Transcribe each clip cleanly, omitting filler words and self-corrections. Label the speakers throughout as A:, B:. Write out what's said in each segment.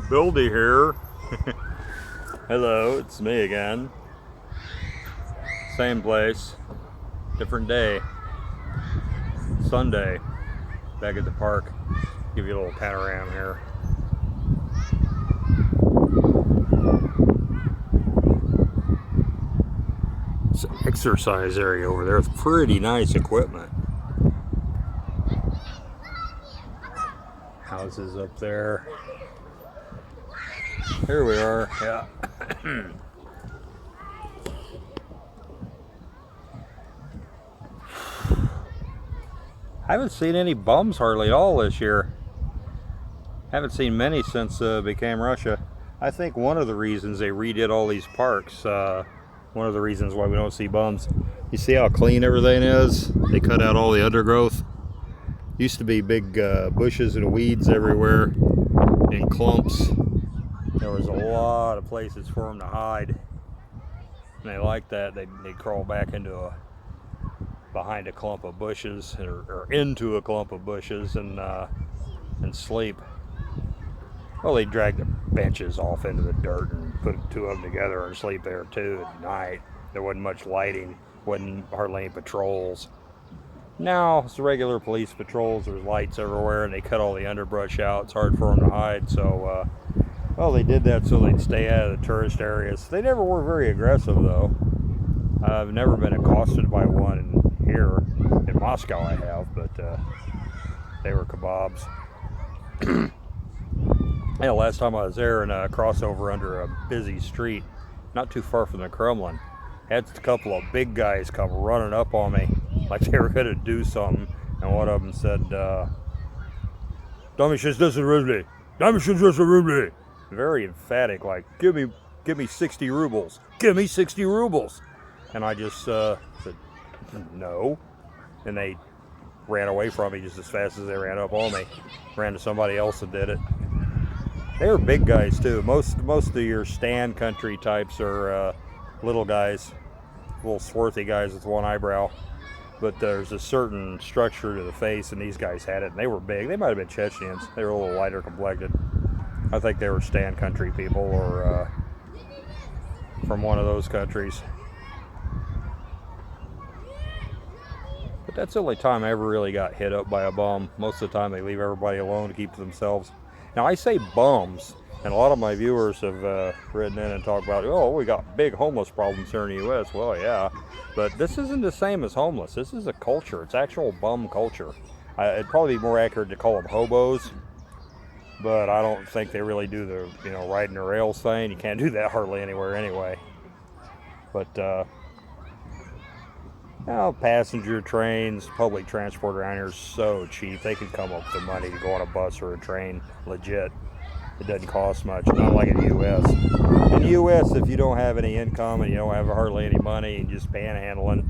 A: Buildy here. Hello, it's me again. Same place, different day. Sunday, back at the park. Give you a little panorama here. It's an exercise area over there with pretty nice equipment. Houses up there. Here we are, yeah. I haven't seen any bums hardly at all this year. Haven't seen many since became Russia. I think one of the reasons they redid all these parks, one of the reasons why we don't see bums. You see how clean everything is? They cut out all the undergrowth. Used to be big bushes and weeds everywhere in clumps. There was a lot of places for them to hide. And they liked that. They'd crawl back into behind a clump of bushes or into a clump of bushes and sleep. Well, they dragged the benches off into the dirt and put two of them together and sleep there too at night. There wasn't much lighting, wasn't hardly any patrols. Now it's the regular police patrols. There's lights everywhere, and they cut all the underbrush out. It's hard for them to hide. So, well, they did that so they'd stay out of the tourist areas. They never were very aggressive, though. I've never been accosted by one here in Moscow. I have, but they were kebabs. Yeah, last time I was there in a crossover under a busy street, not too far from the Kremlin, had a couple of big guys come running up on me like they were going to do something, and one of them said, very emphatic, like, give me 60 rubles, give me 60 rubles. And I just said, no. And they ran away from me just as fast as they ran up on me. Ran to somebody else that did it. They were big guys too. Most of your stand country types are little guys, little swarthy guys with one eyebrow. But there's a certain structure to the face, and these guys had it, and they were big. They might have been Chechens. They were a little lighter complected. I think they were stand country people or from one of those countries. But that's the only time I ever really got hit up by a bum. Most of the time they leave everybody alone to keep to themselves. Now I say bums, and a lot of my viewers have written in and talked about, oh, we got big homeless problems here in the U.S. Well, yeah, but this isn't the same as homeless. This is a culture. It's actual bum culture. It'd probably be more accurate to call them hobos, but I don't think they really do the, riding the rails thing. You can't do that hardly anywhere anyway. But, passenger trains, public transport around here is so cheap. They can come up with the money to go on a bus or a train, legit. It doesn't cost much, not like in the U.S. In the U.S., if you don't have any income and you don't have hardly any money and just panhandling,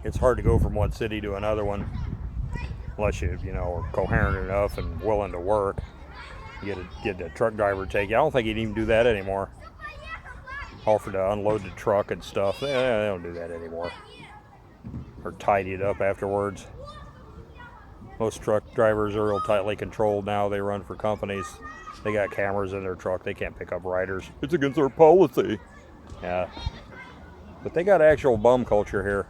A: it's hard to go from one city to another one unless you are coherent enough and willing to work. You get a truck driver to take you. I don't think he'd even do that anymore. Offer to unload the truck and stuff. They don't do that anymore. Or tidy it up afterwards. Most truck drivers are real tightly controlled now. They run for companies. They got cameras in their truck. They can't pick up riders. It's against their policy. Yeah. But they got actual bum culture here.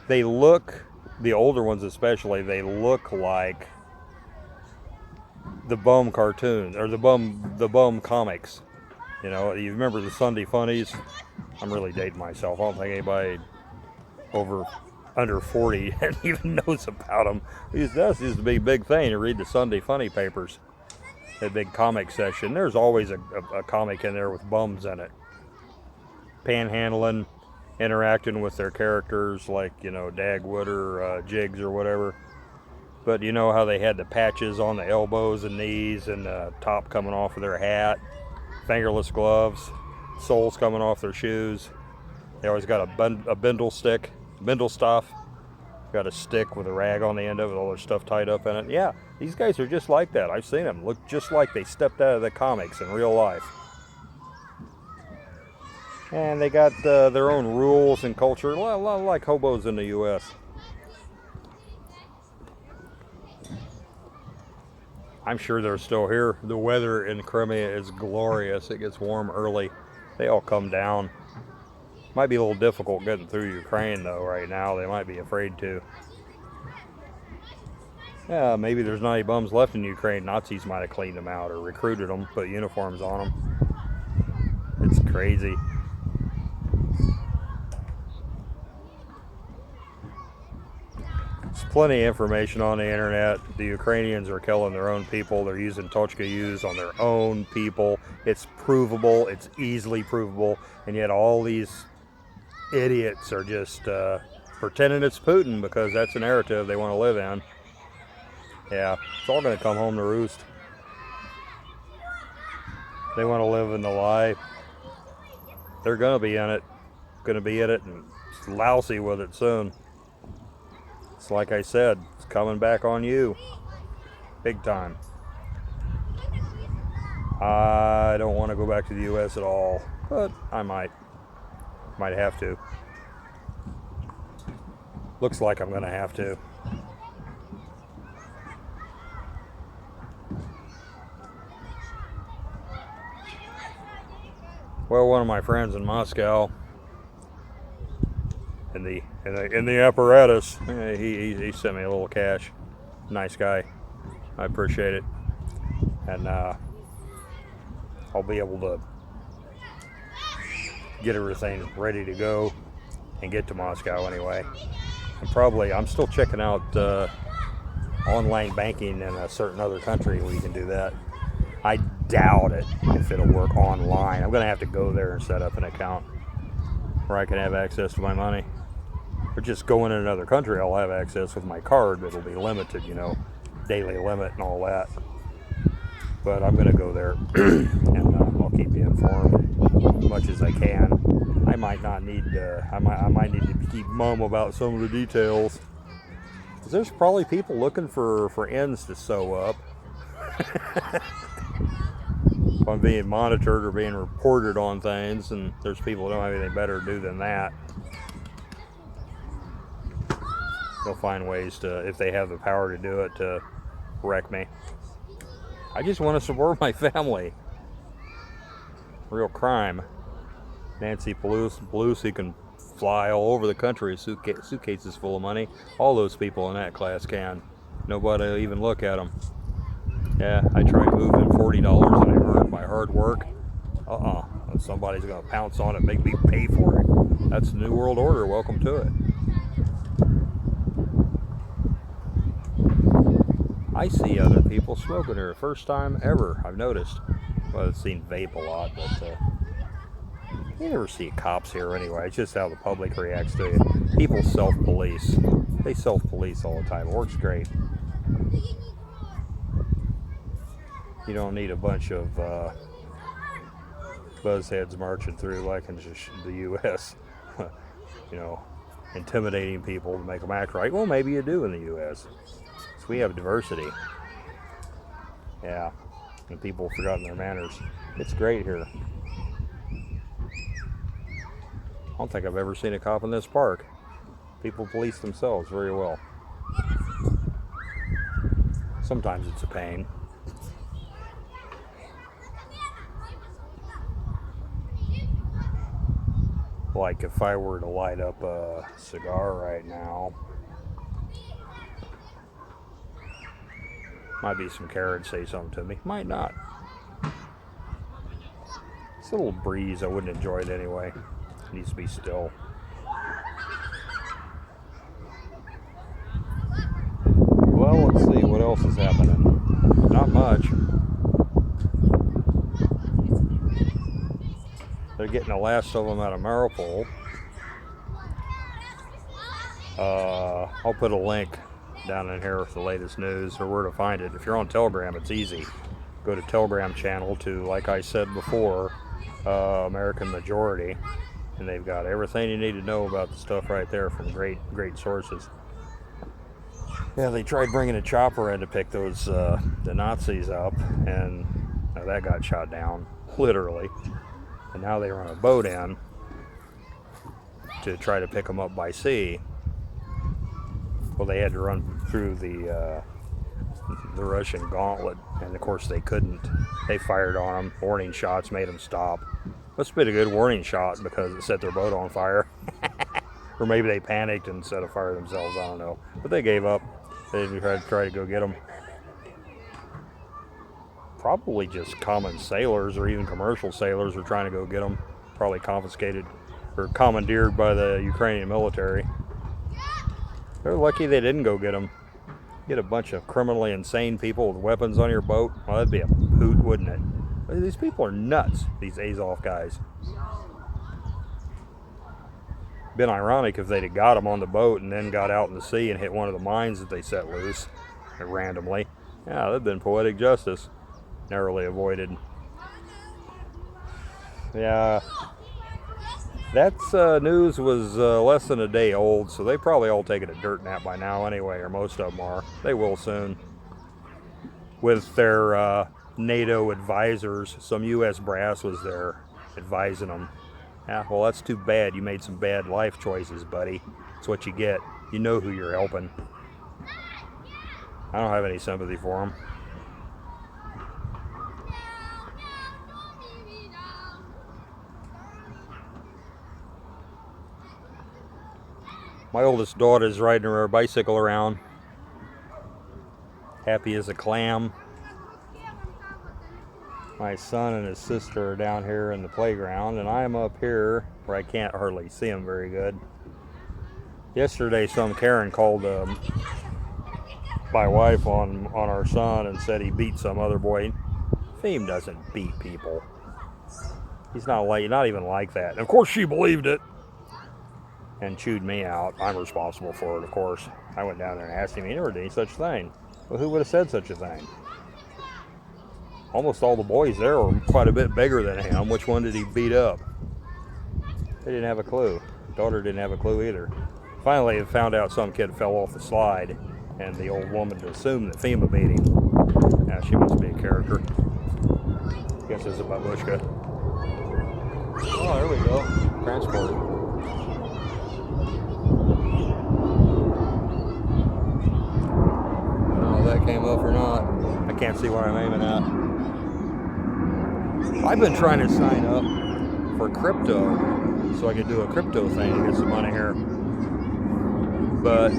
A: They look, the older ones especially, they look like the bum cartoons or the bum comics. You remember the Sunday Funnies? I'm really dating myself. I don't think anybody under 40 even knows about them. That used to be a big thing to read the Sunday Funny papers. That big comic section. There's always a comic in there with bums in it. Panhandling, interacting with their characters like, Dagwood or Jigs or whatever. But you know how they had the patches on the elbows and knees and the top coming off of their hat. Fingerless gloves, soles coming off their shoes. They always got a bindle staff. Got a stick with a rag on the end of it, all their stuff tied up in it. Yeah, these guys are just like that. I've seen them. Look just like they stepped out of the comics in real life. And they got their own rules and culture, a lot like hobos in the U.S. I'm sure they're still here. The weather in Crimea is glorious. It gets warm early. They all come down. Might be a little difficult getting through Ukraine though right now. They might be afraid to. Yeah, maybe there's not any bums left in Ukraine. Nazis might have cleaned them out or recruited them, put uniforms on them. It's crazy. There's plenty of information on the internet. The Ukrainians are killing their own people. They're using Tochka-Use on their own people. It's provable. It's easily provable. And yet all these idiots are just pretending it's Putin because that's a narrative they want to live in. Yeah, it's all going to come home to roost. They want to live in the lie. They're going to be in it. Going to be in it and lousy with it soon. It's like I said, it's coming back on you. Big time. I don't want to go back to the U.S. at all, but I might. Might have to. Looks like I'm going to have to. Well, one of my friends in Moscow, in the apparatus, he sent me a little cash. Nice guy. I appreciate it. And I'll be able to get everything ready to go and get to Moscow anyway. And I'm still checking out online banking in a certain other country where you can do that. I doubt it if it'll work online. I'm going to have to go there and set up an account where I can have access to my money. Or just going in another country, I'll have access with my card, but it'll be limited, daily limit and all that. But I'm going to go there and I'll keep you informed as much as I can. I might not need I might need to keep mum about some of the details. 'Cause there's probably people looking for ends to sew up. If I'm being monitored or being reported on things, and there's people who don't have anything better to do than that. They'll find ways to, if they have the power to do it, to wreck me. I just want to support my family. Real crime. Nancy Pelosi can fly all over the country, suitcases full of money. All those people in that class can. Nobody will even look at them. Yeah, I tried moving $40 that I earned by hard work. Somebody's going to pounce on it and make me pay for it. That's the New World Order. Welcome to it. I see other people smoking here. First time ever, I've noticed. Well, I've seen vape a lot, but you never see cops here anyway. It's just how the public reacts to it. People self-police. They self-police all the time. It works great. You don't need a bunch of buzzheads marching through like in the U.S. Intimidating people to make them act right. Well, maybe you do in the U.S. So we have diversity. Yeah, and people have forgotten their manners. It's great here. I don't think I've ever seen a cop in this park. People police themselves very well. Sometimes it's a pain. Like if I were to light up a cigar right now, might be some Karen say something to me. Might not. It's a little breeze. I wouldn't enjoy it anyway. It needs to be still. Well, let's see what else is happening. Not much. They're getting the last of them out of Mariupol. I'll put a link down in here with the latest news or where to find it. If you're on Telegram, it's easy. Go to Telegram channel to, like I said before, American Majority, and they've got everything you need to know about the stuff right there from great sources. Yeah, they tried bringing a chopper in to pick those the Nazis up, and that got shot down, literally. And now they run a boat in to try to pick them up by sea. Well, they had to run through the the Russian gauntlet, and of course they couldn't. They fired on them. Warning shots made them stop. Must have been a good warning shot because it set their boat on fire. Or maybe they panicked and set a fire themselves, I don't know. But they gave up. They didn't try to go get them. Probably just common sailors or even commercial sailors were trying to go get them. Probably confiscated or commandeered by the Ukrainian military. They're lucky they didn't go get them. Get a bunch of criminally insane people with weapons on your boat. Well, that'd be a hoot, wouldn't it? These people are nuts, these Azov guys. Been ironic if they'd have got them on the boat and then got out in the sea and hit one of the mines that they set loose randomly. Yeah, that'd been poetic justice. Narrowly avoided. Yeah. That news was less than a day old, so they probably all taken a dirt nap by now anyway, or most of them are. They will soon. With their NATO advisors, some U.S. brass was there advising them. Yeah, well, that's too bad. You made some bad life choices, buddy. That's what you get. You know who you're helping. I don't have any sympathy for them. My oldest daughter's riding her bicycle around, happy as a clam. My son and his sister are down here in the playground, and I'm up here where I can't hardly see them very good. Yesterday, some Karen called my wife on our son and said he beat some other boy. Theme doesn't beat people. He's not even like that. And of course, she believed it. And chewed me out. I'm responsible for it, of course. I went down there and asked him. He never did any such thing. Well, who would have said such a thing? Almost all the boys there were quite a bit bigger than him. Which one did he beat up? They didn't have a clue. Daughter didn't have a clue either. Finally, they found out some kid fell off the slide, and the old woman assumed that FEMA beat him. Now, she must be a character. Guess it's a babushka. Oh, there we go. Transport. That came up or not. I can't see what I'm aiming at. I've been trying to sign up for crypto so I could do a crypto thing and get some money here. But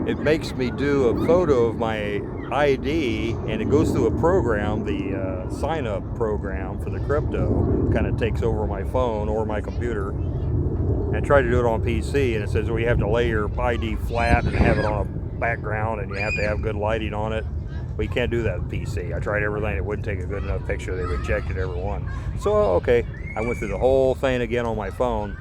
A: it makes me do a photo of my ID and it goes through a program, the sign up program for the crypto, kind of takes over my phone or my computer. And I tried to do it on PC and it says, well, you have to lay your ID flat and have it on a background and you have to have good lighting on it. Well, you can't do that with PC. I tried everything. It wouldn't take a good enough picture. They rejected every one. So, okay, I went through the whole thing again on my phone.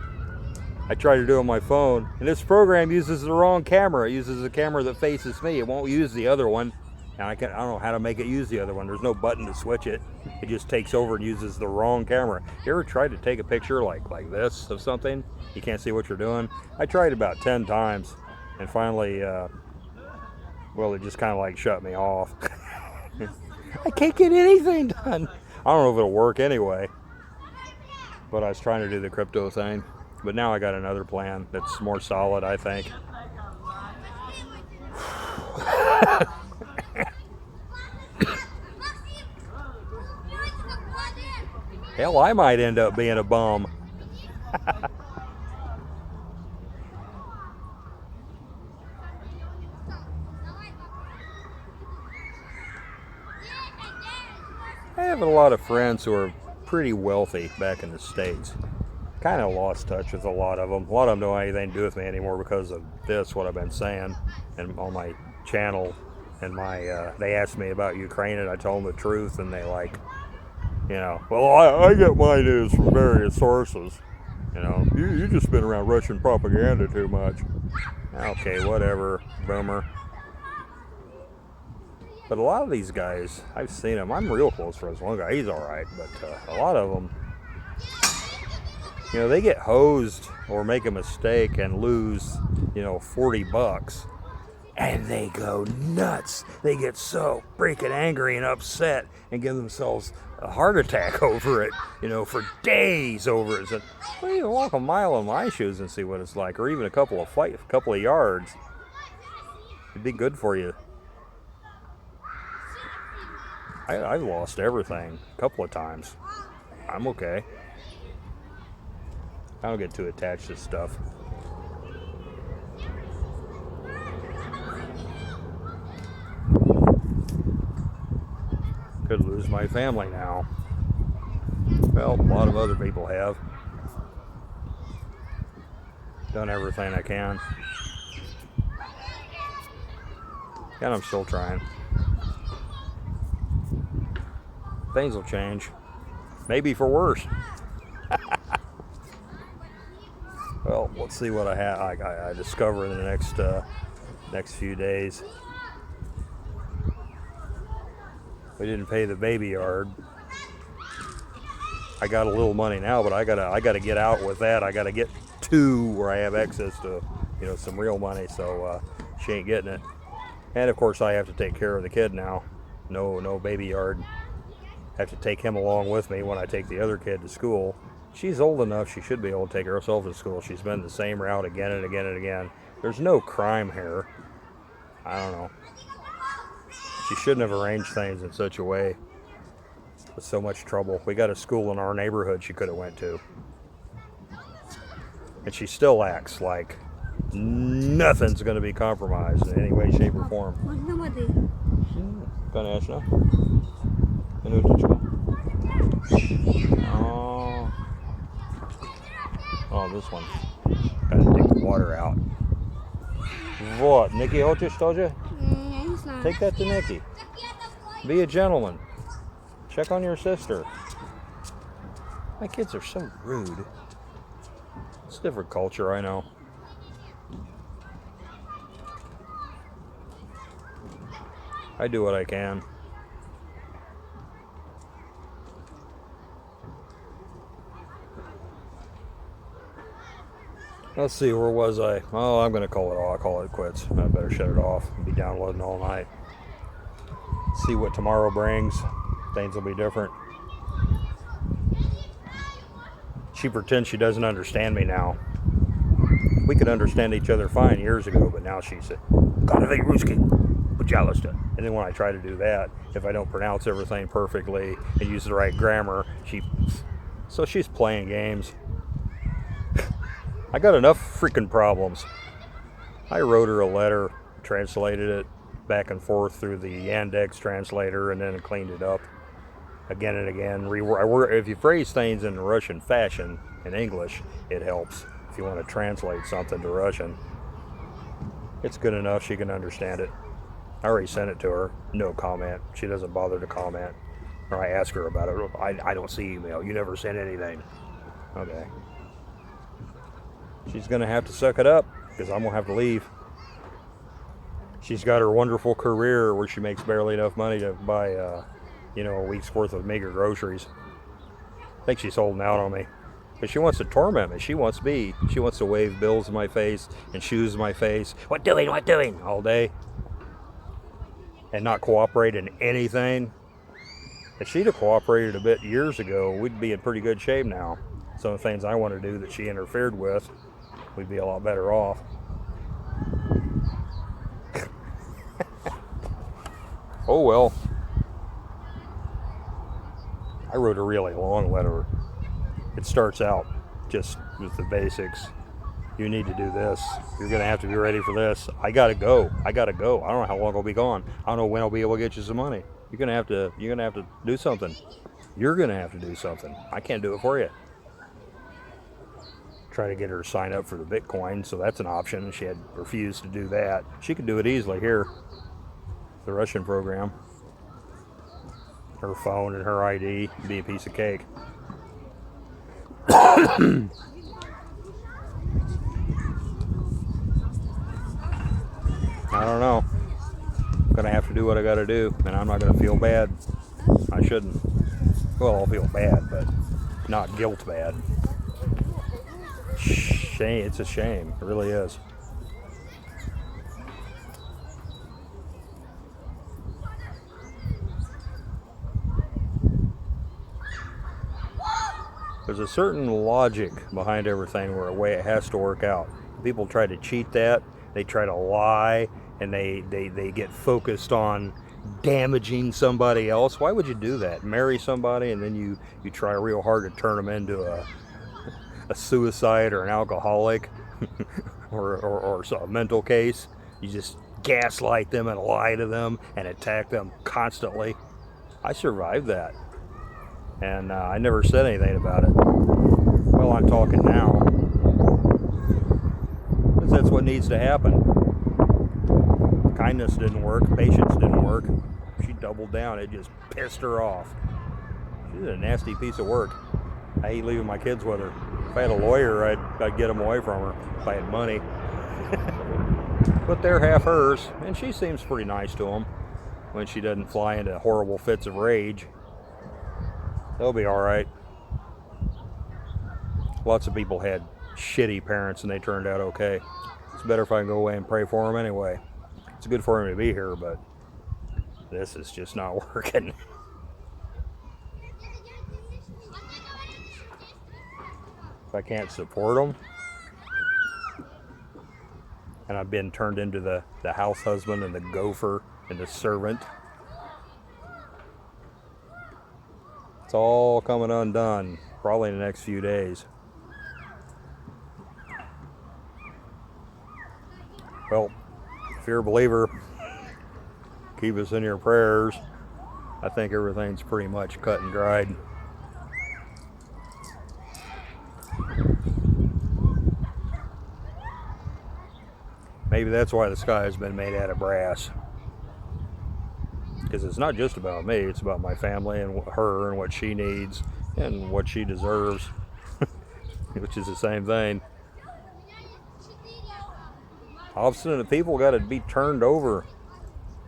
A: I tried to do it on my phone, and this program uses the wrong camera. It uses a camera that faces me. It won't use the other one, and I don't know how to make it use the other one. There's no button to switch it. It just takes over and uses the wrong camera. You ever tried to take a picture like this of something? You can't see what you're doing? I tried about 10 times, and finally, well, it just kind of like shut me off. I can't get anything done. I don't know if it'll work anyway. But I was trying to do the crypto thing. But now I got another plan that's more solid, I think. Hell, I might end up being a bum. I have a lot of friends who are pretty wealthy back in the States. Kind of lost touch with a lot of them. A lot of them don't have anything to do with me anymore because of this, what I've been saying, and on my channel. And they asked me about Ukraine, and I told them the truth, and they well, I get my news from various sources. You just been around Russian propaganda too much. Okay, whatever, boomer. But a lot of these guys, I've seen them. I'm real close friends with one guy. He's all right, but a lot of them, they get hosed or make a mistake and lose, $40, and they go nuts. They get so freaking angry and upset and give themselves a heart attack over it, for days over it. So, well, you walk a mile in my shoes and see what it's like, or even a couple of yards. It'd be good for you. I've lost everything a couple of times. I'm okay. I don't get too attached to stuff. Could lose my family now. Well, a lot of other people have. Done everything I can. And I'm still trying. Things will change. Maybe for worse. Well, let's see what I discover in the next few days. We didn't pay the baby yard. I got a little money now, but I gotta get out with that. I gotta get to where I have access to, some real money. So she ain't getting it. And of course, I have to take care of the kid now. No baby yard. Have to take him along with me when I take the other kid to school. She's old enough; she should be able to take herself to school. She's been the same route again and again and again. There's no crime here. I don't know. She shouldn't have arranged things in such a way. With so much trouble. We got a school in our neighborhood she could have went to. And she still acts like nothing's going to be compromised in any way, shape, or form. Конечно. Minutочку. Oh, this one. Gotta take the water out. What? Nikki, хочешь тоже? Take that to Nikki. Be a gentleman. Check on your sister. My kids are so rude. It's a different culture, I know. I do what I can. Let's see, where was I? Oh, I'm going to call it all. I'll call it quits. I better shut it off and be downloading all night. See what tomorrow brings. Things will be different. She pretends she doesn't understand me now. We could understand each other fine years ago, but now she said, "Gotta Ruski, Pajalista." And then when I try to do that, if I don't pronounce everything perfectly and use the right grammar, so she's playing games. I got enough freaking problems. I wrote her a letter, translated it back and forth through the Yandex translator, and then cleaned it up again and again. If you phrase things in Russian fashion in English, it helps. If you want to translate something to Russian, it's good enough she can understand it. I already sent it to her. No comment. She doesn't bother to comment. Or I ask her about it. I don't see email. You never sent anything. Okay. She's going to have to suck it up because I'm going to have to leave. She's got her wonderful career where she makes barely enough money to buy, a week's worth of meager groceries. I think she's holding out on me. But she wants to torment me. She wants to wave bills in my face and shoes in my face. What doing? All day. And not cooperate in anything. If she'd have cooperated a bit years ago, we'd be in pretty good shape now. Some of the things I want to do that she interfered with, we'd be a lot better off. Oh well. I wrote a really long letter. It starts out just with the basics. You need to do this. You're going to have to be ready for this. I got to go. I don't know how long I'll be gone. I don't know when I'll be able to get you some money. You're going to have to do something. You're going to have to do something. I can't do it for you. Try to get her to sign up for the Bitcoin, so that's an option. She had refused to do that. She could do it easily here. The Russian program. Her phone and her ID would be a piece of cake. I don't know. I'm going to have to do what I got to do, and I'm not going to feel bad. I shouldn't. Well, I'll feel bad, but not guilt bad. Shame. It's a shame. It really is. There's a certain logic behind everything where a way it has to work out. People try to cheat that. They try to lie, and they get focused on damaging somebody else. Why would you do that? Marry somebody and then you try real hard to turn them into a suicide or an alcoholic or a mental case. You just gaslight them and lie to them and attack them constantly. I survived that, and I never said anything about it. Well, I'm talking now, because that's what needs to happen. Kindness didn't work, patience didn't work. She doubled down. It just pissed her off. She's a nasty piece of work. I hate leaving my kids with her. If I had a lawyer, I'd get them away from her if I had money. But they're half hers, and she seems pretty nice to them when she doesn't fly into horrible fits of rage. They'll be all right. Lots of people had shitty parents and they turned out okay. It's better if I can go away and pray for them anyway. It's good for him to be here, but this is just not working. If I can't support them, and I've been turned into the house husband and the gopher and the servant, it's all coming undone probably in the next few days. Well, if you're a believer, keep us in your prayers. I think everything's pretty much cut and dried. Maybe that's why the sky has been made out of brass. Because it's not just about me, it's about my family and her and what she needs and what she deserves, which is the same thing. Obstinate people got to be turned over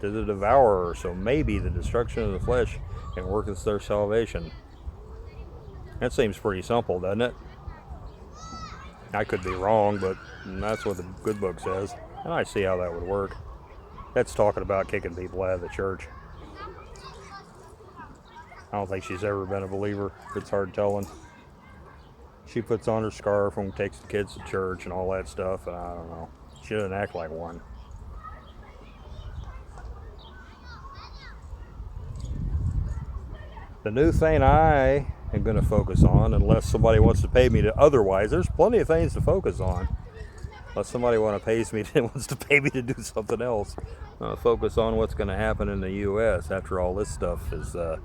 A: to the devourer, so maybe the destruction of the flesh can work as their salvation. That seems pretty simple, doesn't it? I could be wrong, but that's what the good book says, and I see how that would work. That's talking about kicking people out of the church. I don't think she's ever been a believer. It's hard telling. She puts on her scarf and takes the kids to church and all that stuff, and I don't know. She doesn't act like one. The new thing I am going to focus on, unless somebody wants to pay me to otherwise, there's plenty of things to focus on. Unless somebody wants to pay me to do something else, focus on what's going to happen in the U.S. after all this stuff is the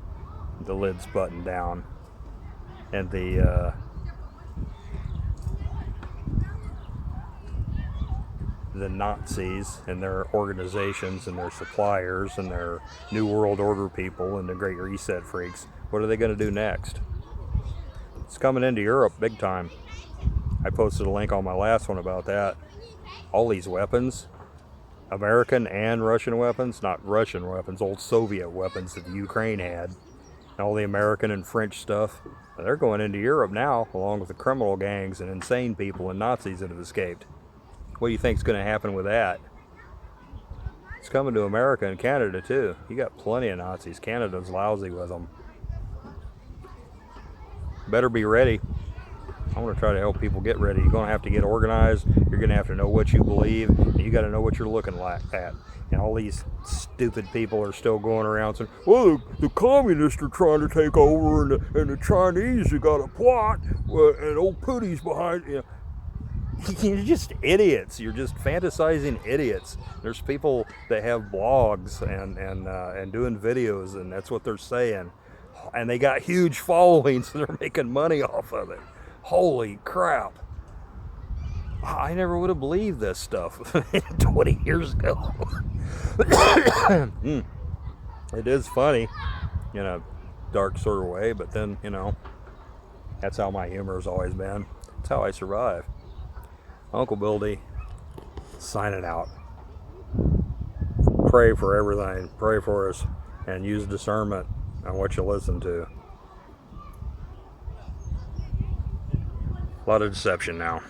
A: lid's buttoned down, and the Nazis and their organizations and their suppliers and their New World Order people and the Great Reset freaks. What are they going to do next? It's coming into Europe big time. I posted a link on my last one about that. All these weapons, American and Russian weapons, not Russian weapons, old Soviet weapons that the Ukraine had, and all the American and French stuff, they're going into Europe now, along with the criminal gangs and insane people and Nazis that have escaped. What do you think is going to happen with that? It's coming to America and Canada too. You got plenty of Nazis. Canada's lousy with them. Better be ready. I want to try to help people get ready. You're going to have to get organized. You're going to have to know what you believe. And you got to know what you're looking at. And all these stupid people are still going around saying, well, the communists are trying to take over, and the Chinese have got a plot, and old Putin's behind. You know, you're just idiots. You're just fantasizing idiots. There's people that have blogs and doing videos, and that's what they're saying. And they got huge followings, and they're making money off of it. Holy crap. I never would have believed this stuff 20 years ago. It is funny in a dark sort of way, but then, that's how my humor has always been. That's how I survive. Uncle Bildy, signing out. Pray for everything. Pray for us. And use discernment on what you listen to. A lot of deception now.